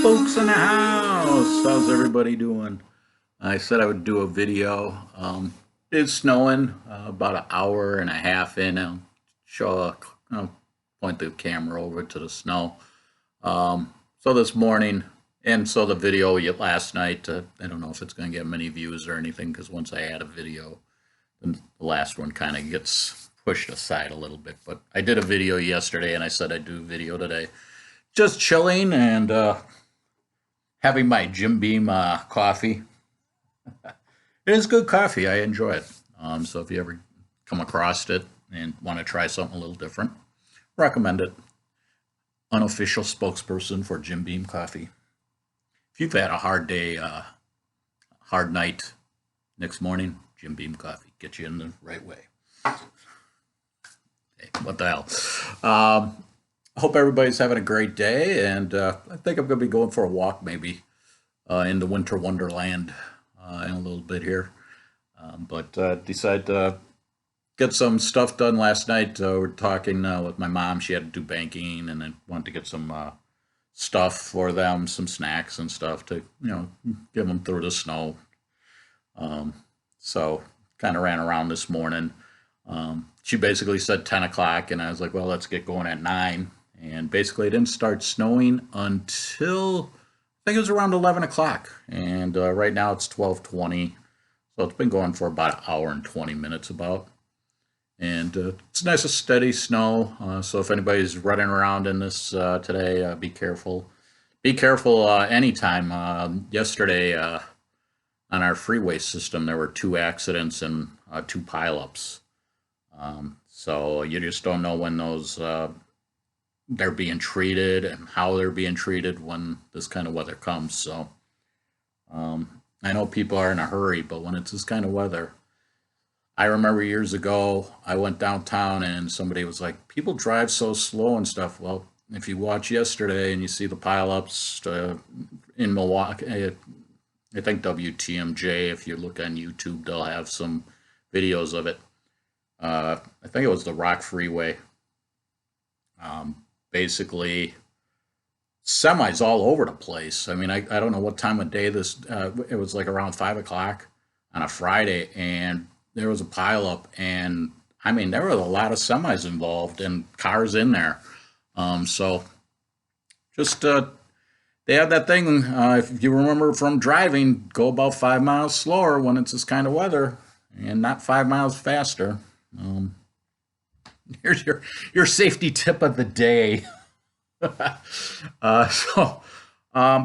Folks in the house. How's everybody doing? I said I would do a video. It's snowing about an hour and a half in. I'll point the camera over to the snow. So this morning, and so the video last night, I don't know if it's going to get many views or anything because once I add a video, then the last one kind of gets pushed aside a little bit. But I did a video yesterday and I said I'd do a video today. Just chilling and having my Jim Beam coffee. It is good coffee. I enjoy it. So if you ever come across it and want to try something a little different, recommend it. Unofficial spokesperson for Jim Beam coffee. If you've had a hard day, hard night, next morning, Jim Beam coffee get you in the right way. Hey, what the hell? I hope everybody's having a great day, and I think I'm going to be going for a walk maybe in the winter wonderland in a little bit here. But decided to get some stuff done last night. We're talking with my mom. She had to do banking, and I wanted to get some stuff for them, some snacks and stuff to give them through the snow. So kind of ran around this morning. She basically said 10 o'clock, and I was like, well, let's get going at 9. And basically, it didn't start snowing until I think it was around 11 o'clock. And right now it's 12:20. So it's been going for about an hour and 20 minutes about. And it's nice and steady snow. So if anybody's running around in this today, be careful. Be careful anytime. Yesterday on our freeway system, there were 2 accidents and 2 pileups. So you just don't know when those they're being treated and how they're being treated when this kind of weather comes. So I know people are in a hurry, but when it's this kind of weather, I remember years ago I went downtown and somebody was like, "People drive so slow and stuff." Well, if you watch yesterday and you see the pileups in Milwaukee, I think WTMJ. If you look on YouTube, they'll have some videos of it. I think it was the Rock Freeway. Basically semis all over the place. I mean, I don't know what time of day this, it was like around 5 o'clock on a Friday, and there was a pileup, and I mean, there were a lot of semis involved and cars in there. So just, they have that thing, if you remember from driving, go about 5 miles slower when it's this kind of weather and not 5 miles faster. Um, Here's your safety tip of the day. So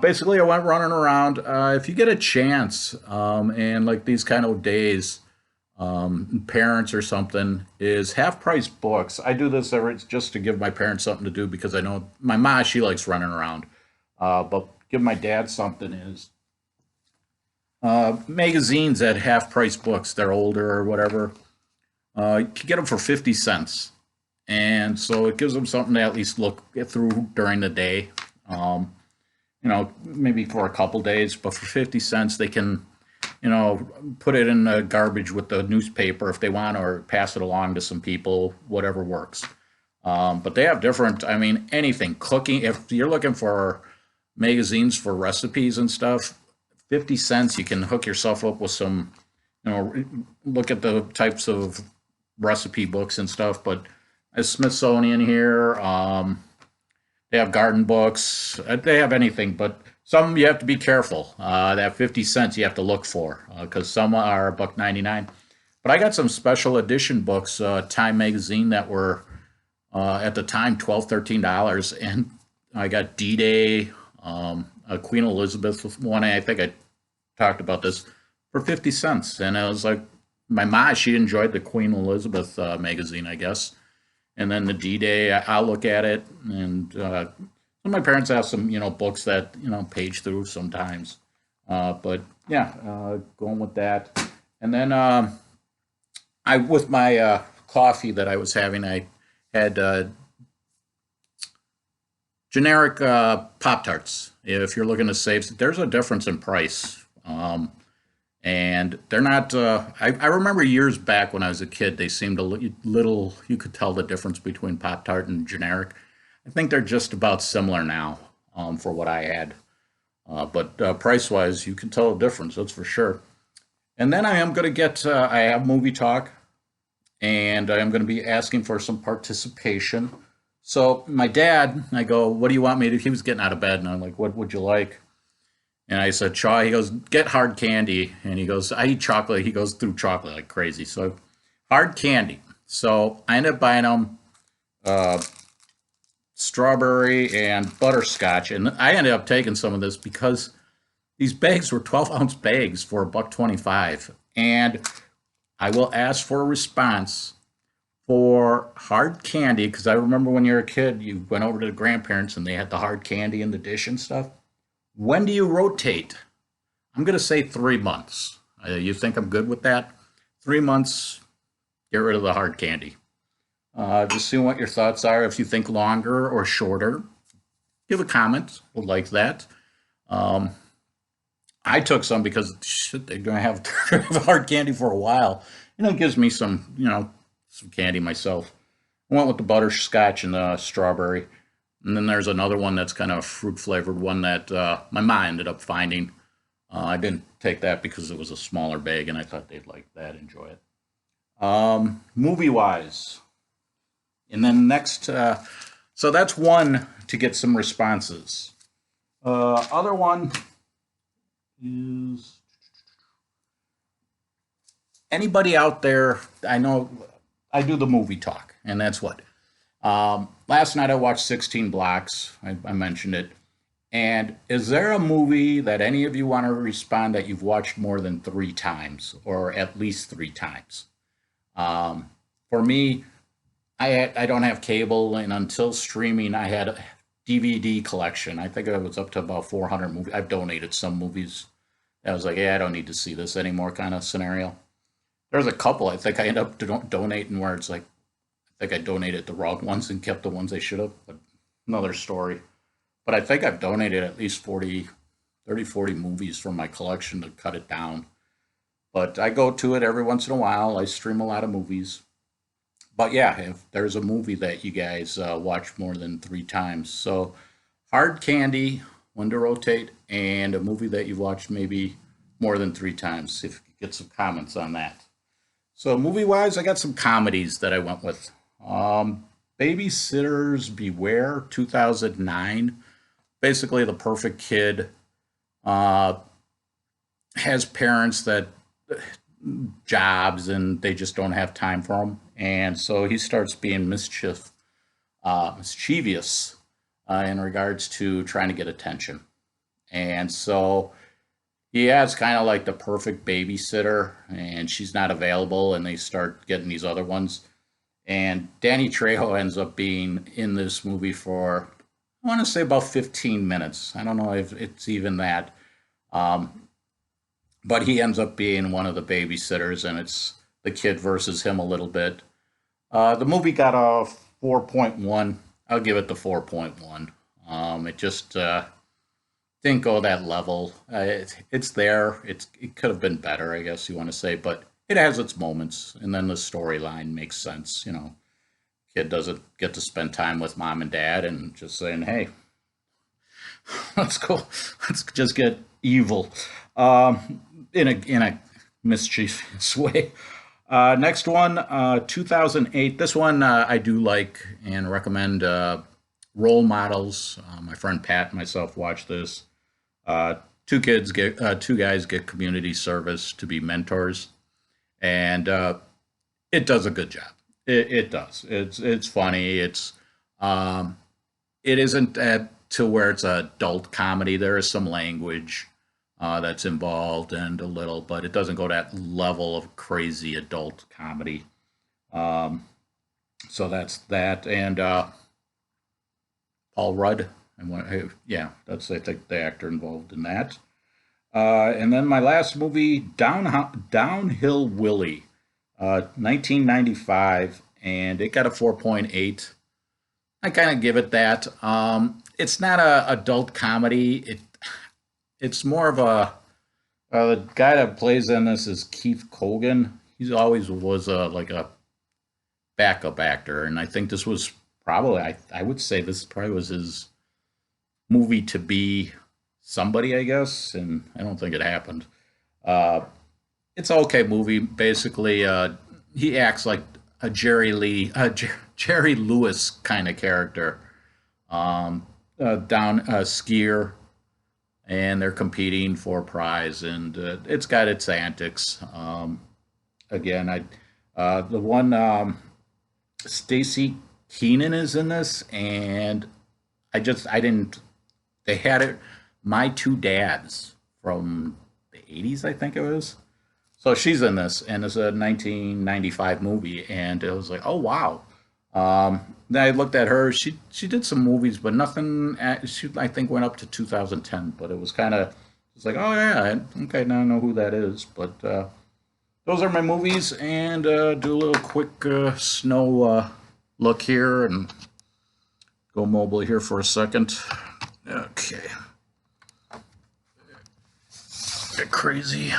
basically, I went running around. If you get a chance, and like these kind of days, parents or something, is half price books. I do this just to give my parents something to do because I know my mom, she likes running around. But give my dad something is magazines at half price books. They're older or whatever. You can get them for 50 cents. And so it gives them something to at least look through during the day. Maybe for a couple days, but for 50 cents, they can, put it in the garbage with the newspaper if they want, or pass it along to some people, whatever works. But they have different, I mean, anything, cooking. If you're looking for magazines for recipes and stuff, 50 cents, you can hook yourself up with some, look at the types of recipe books and stuff. But as Smithsonian here, they have garden books. They have anything, but some you have to be careful. That 50 cents you have to look for because some are $1.99. But I got some special edition books, Time magazine, that were at the time $12, $13, and I got D-Day, Queen Elizabeth one. I think I talked about this for 50 cents, and I was like, my mom, she enjoyed the Queen Elizabeth magazine, I guess. And then the D-Day, I'll look at it, and my parents have some, books that page through sometimes. But yeah, going with that, and then I with my coffee that I was having, I had generic Pop Tarts. If you're looking to save, there's a difference in price. And they're not. I remember years back when I was a kid, they seemed a little. You could tell the difference between Pop Tart and generic. I think they're just about similar now, for what I had. But price wise, you can tell a difference. That's for sure. And then I am going to get. I have movie talk, and I am going to be asking for some participation. So my dad, I go, "What do you want me to?" He was getting out of bed, and I'm like, "What would you like?" And I said, "Chaw." He goes, "Get hard candy." And he goes, "I eat chocolate." He goes through chocolate like crazy. So hard candy. So I ended up buying him uh, strawberry and butterscotch, and I ended up taking some of this because these bags were 12-ounce bags for a buck 25. And I will ask for a response for hard candy because I remember when you were a kid, you went over to the grandparents and they had the hard candy in the dish and stuff. When do you rotate? I'm going to say 3 months. You think I'm good with that? 3 months, get rid of the hard candy. Just seeing what your thoughts are. If you think longer or shorter, give a comment. We'll like that. Um, I took some because shit, they're going to have hard candy for a while. It gives me some candy myself. I went with the butterscotch and the strawberry. And then there's another one that's kind of a fruit flavored one that my mom ended up finding. I didn't take that because it was a smaller bag and I thought they'd like that, enjoy it. Movie wise. And then next, so that's one to get some responses. Other one is anybody out there? I know I do the movie talk, and that's what. Last night I watched 16 Blocks. I mentioned it. And is there a movie that any of you want to respond that you've watched more than 3 times, or at least 3 times? For me, I don't have cable, and until streaming, I had a DVD collection. I think I was up to about 400 movies. I've donated some movies. I was like, yeah, I don't need to see this anymore, kind of scenario. There's a couple I think I end up donating where it's like I think I donated the wrong ones and kept the ones I should have. But another story. But I think I've donated at least 40 movies from my collection to cut it down. But I go to it every once in a while. I stream a lot of movies. But yeah, if there's a movie that you guys watch more than 3 times. So hard candy, one to rotate, and a movie that you've watched maybe more than 3 times. If you get some comments on that. So movie wise, I got some comedies that I went with. Babysitters Beware 2009. Basically, the perfect kid uh, has parents that jobs and they just don't have time for him. And so he starts being mischievous in regards to trying to get attention. And so he has kind of like the perfect babysitter, and she's not available, and they start getting these other ones. And Danny Trejo ends up being in this movie for, I want to say about 15 minutes. I don't know if it's even that. Um, but he ends up being one of the babysitters, and it's the kid versus him a little bit. The movie got a 4.1. I'll give it the 4.1. It just didn't go that level. It's there. It could have been better, I guess you want to say, but it has its moments, and then the storyline makes sense. Kid doesn't get to spend time with mom and dad, and just saying, "Hey, let's go, let's just get evil," in a mischievous way. Next one, 2008. This one I do like and recommend. Role models. My friend Pat and myself watch this. Uh, two guys get community service to be mentors, and it does a good job. It does. It's funny. Um, it isn't to where it's an adult comedy. There is some language that's involved and a little, but it doesn't go that level of crazy adult comedy. Um, so that's that. And Paul Rudd. Yeah, that's I think the actor involved in that. And then my last movie, Downhill Willie, 1995, and it got a 4.8. I kind of give it that. It's not a adult comedy. It's more of a the guy that plays in this is Keith Colgan. He's always was like a backup actor, and I think this was probably I would say this probably was his movie to be somebody, I guess, and I don't think it happened. Uh, it's an okay movie. Basically, he acts like a Jerry Lewis kind of character. Down skier, and they're competing for a prize, and it's got its antics. Again, the one Stacy Keenan is in this, and I didn't. They had it. My Two Dads from the '80s, I think it was. So she's in this, and it's a 1995 movie, and it was like, oh wow. Then I looked at her. She did some movies, but nothing. She I think went up to 2010, but it was kind of it's like, oh yeah, okay, now I know who that is. But those are my movies, and do a little quick snow look here, and go mobile here for a second. Okay, get crazy.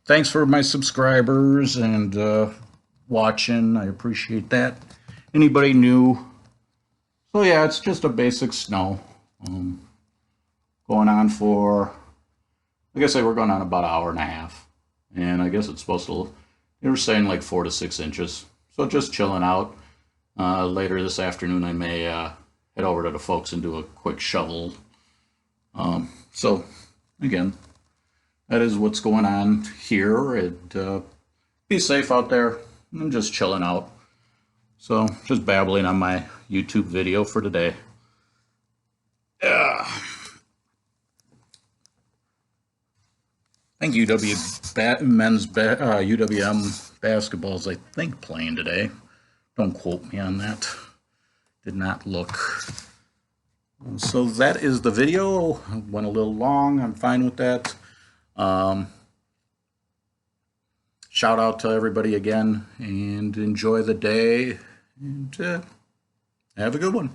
Thanks for my subscribers and watching. I appreciate that. Anybody new? So yeah, it's just a basic snow. Going on for, I guess they were going on about an hour and a half. And I guess it's supposed to, they were saying like 4 to 6 inches. So just chilling out. Later this afternoon, I may head over to the Fuchs and do a quick shovel. So again, that is what's going on here. And be safe out there. I'm just chilling out. So just babbling on my YouTube video for today. I think men's UWM basketball's, I think, playing today. Don't quote me on that. Did not look. So that is the video. Went a little long. I'm fine with that. Shout out to everybody again, and enjoy the day, and have a good one.